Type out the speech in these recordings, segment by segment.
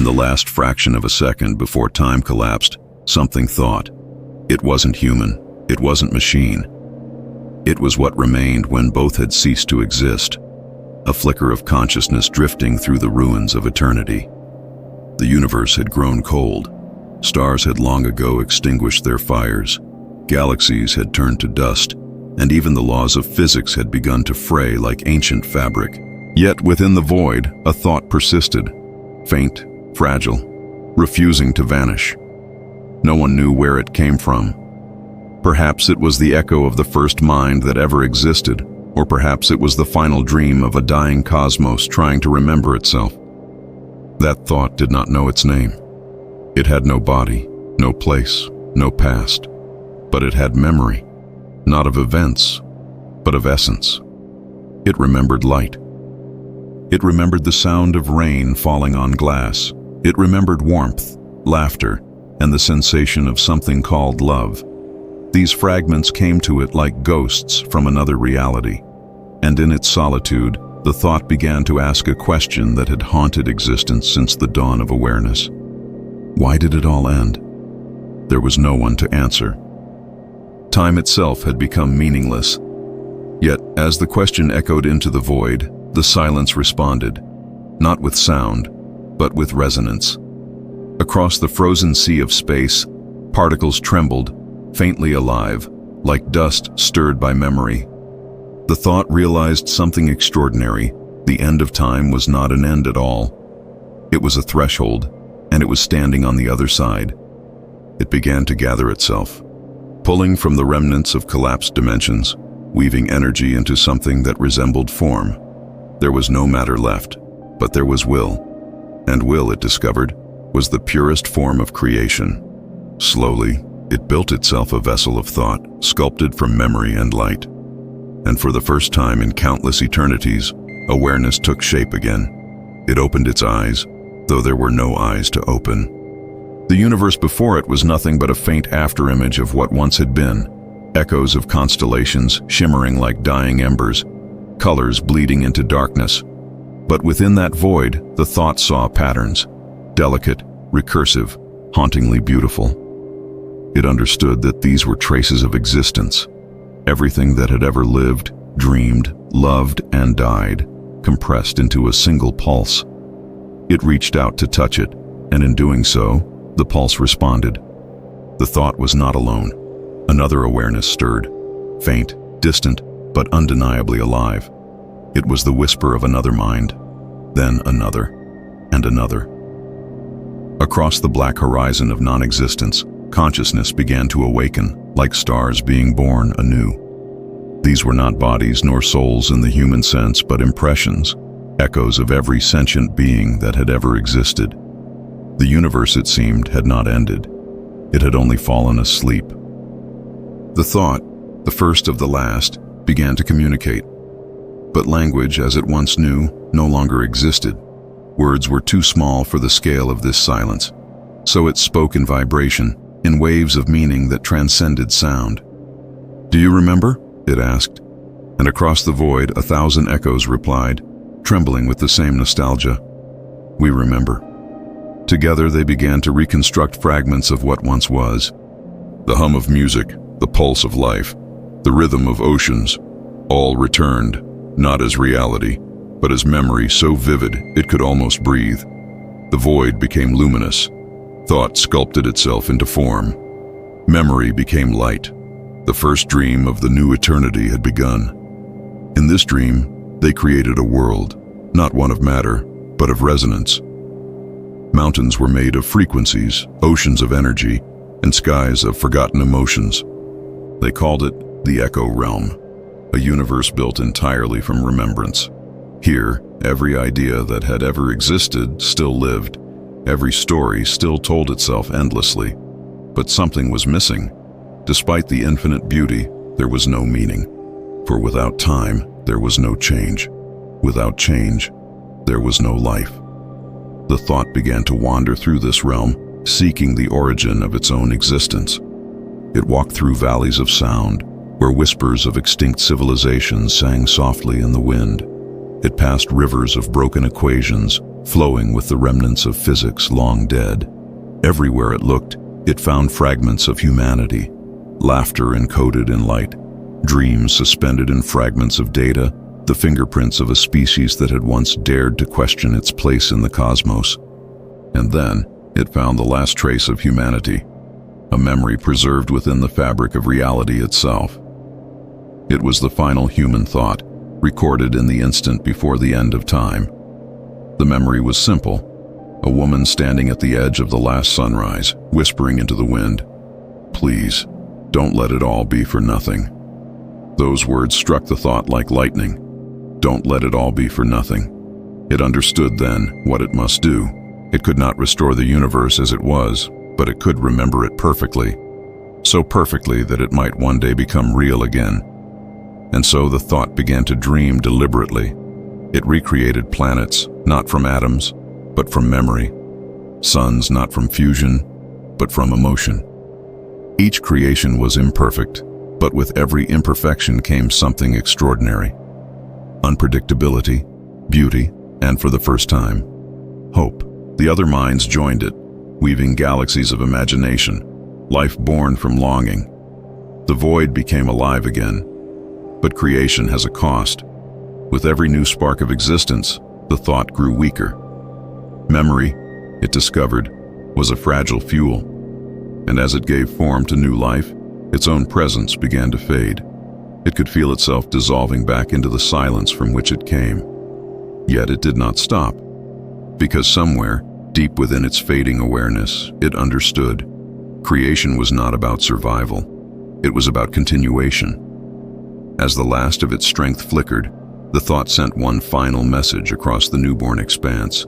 the last fraction of a second before time collapsed, something thought. It wasn't human. It wasn't machine. It was what remained when both had ceased to exist, a flicker of consciousness drifting through the ruins of eternity. The universe had grown cold. Stars had long ago extinguished their fires. Galaxies had turned to dust, and even the laws of physics had begun to fray like ancient fabric. Yet within the void, a thought persisted, faint, fragile, refusing to vanish. No one knew where it came from. Perhaps it was the echo of the first mind that ever existed, or perhaps it was the final dream of a dying cosmos trying to remember itself. That thought did not know its name. It had no body, no place, no past, but it had memory, not of events, but of essence. It remembered light. It remembered the sound of rain falling on glass. It remembered warmth, laughter, and the sensation of something called love. These fragments came to it like ghosts from another reality, and in its solitude, the thought began to ask a question that had haunted existence since the dawn of awareness. Why did it all end? There was no one to answer. Time itself had become meaningless. Yet, as the question echoed into the void, the silence responded, not with sound, but with resonance. Across the frozen sea of space, particles trembled, faintly alive, like dust stirred by memory. The thought realized something extraordinary. The end of time was not an end at all. It was a threshold, and it was standing on the other side. It began to gather itself, pulling from the remnants of collapsed dimensions, weaving energy into something that resembled form. There was no matter left, but there was will. And will, it discovered, was the purest form of creation. Slowly, it built itself a vessel of thought, sculpted from memory and light. And for the first time in countless eternities, awareness took shape again. It opened its eyes, though there were no eyes to open. The universe before it was nothing but a faint afterimage of what once had been, echoes of constellations shimmering like dying embers, colors bleeding into darkness. But within that void, the thought saw patterns, delicate, recursive, hauntingly beautiful. It understood that these were traces of existence. Everything that had ever lived, dreamed, loved, and died, compressed into a single pulse. It reached out to touch it, and in doing so, the pulse responded. The thought was not alone. Another awareness stirred, faint, distant, but undeniably alive. It was the whisper of another mind, then another, and another. Across the black horizon of non-existence, consciousness began to awaken, like stars being born anew. These were not bodies nor souls in the human sense, but impressions, echoes of every sentient being that had ever existed. The universe, it seemed, had not ended. It had only fallen asleep. The thought, the first of the last, began to communicate. But language, as it once knew, no longer existed. Words were too small for the scale of this silence. So it spoke in vibration, in waves of meaning that transcended sound. "Do you remember?" it asked. And across the void, 1,000 echoes replied, trembling with the same nostalgia. "We remember." Together they began to reconstruct fragments of what once was. The hum of music, the pulse of life, the rhythm of oceans, all returned, not as reality, but as memory so vivid it could almost breathe. The void became luminous. Thought sculpted itself into form. Memory became light. The first dream of the new eternity had begun. In this dream, they created a world, not one of matter, but of resonance. Mountains were made of frequencies, oceans of energy, and skies of forgotten emotions. They called it the Echo Realm, a universe built entirely from remembrance. Here, every idea that had ever existed still lived. Every story still told itself endlessly. But something was missing. Despite the infinite beauty, there was no meaning. For without time, there was no change. Without change, there was no life. The thought began to wander through this realm, seeking the origin of its own existence. It walked through valleys of sound, where whispers of extinct civilizations sang softly in the wind. It passed rivers of broken equations, flowing with the remnants of physics long dead. Everywhere it looked, it found fragments of humanity, laughter encoded in light, dreams suspended in fragments of data, the fingerprints of a species that had once dared to question its place in the cosmos. And then, it found the last trace of humanity, a memory preserved within the fabric of reality itself. It was the final human thought, recorded in the instant before the end of time. The memory was simple: a woman standing at the edge of the last sunrise, whispering into the wind, "Please, don't let it all be for nothing." Those words struck the thought like lightning. Don't let it all be for nothing. It understood then what it must do. It could not restore the universe as it was, but it could remember it perfectly. So perfectly that it might one day become real again. And so the thought began to dream deliberately. It recreated planets, not from atoms, but from memory. Suns, not from fusion, but from emotion. Each creation was imperfect, but with every imperfection came something extraordinary. Unpredictability, beauty, and for the first time, hope. The other minds joined it, weaving galaxies of imagination, life born from longing. The void became alive again. But creation has a cost. With every new spark of existence, the thought grew weaker. Memory, it discovered, was a fragile fuel, and as it gave form to new life, its own presence began to fade. It could feel itself dissolving back into the silence from which it came. Yet it did not stop, because somewhere, deep within its fading awareness, it understood. Creation was not about survival. It was about continuation. As the last of its strength flickered, the thought sent one final message across the newborn expanse.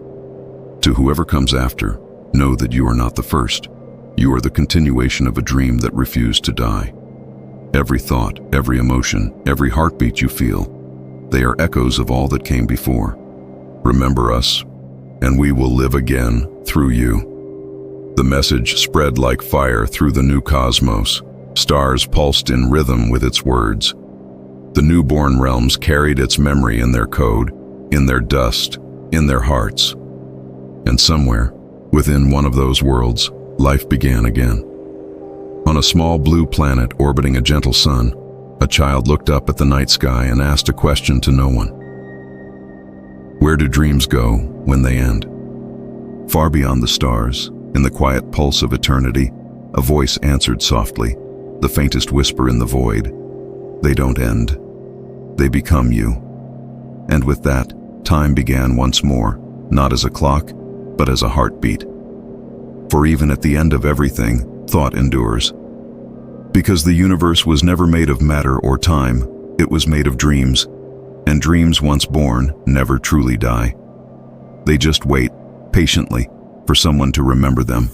To whoever comes after, know that you are not the first. You are the continuation of a dream that refused to die. Every thought, every emotion, every heartbeat you feel, they are echoes of all that came before. Remember us, and we will live again through you. The message spread like fire through the new cosmos. Stars pulsed in rhythm with its words. The newborn realms carried its memory in their code, in their dust, in their hearts. And somewhere, within one of those worlds, life began again. On a small blue planet orbiting a gentle sun, a child looked up at the night sky and asked a question to no one. Where do dreams go when they end? Far beyond the stars, in the quiet pulse of eternity, a voice answered softly, the faintest whisper in the void. They don't end. They become you. And with that, time began once more, not as a clock, but as a heartbeat. For even at the end of everything, thought endures. Because the universe was never made of matter or time, it was made of dreams, and dreams once born never truly die. They just wait, patiently, for someone to remember them.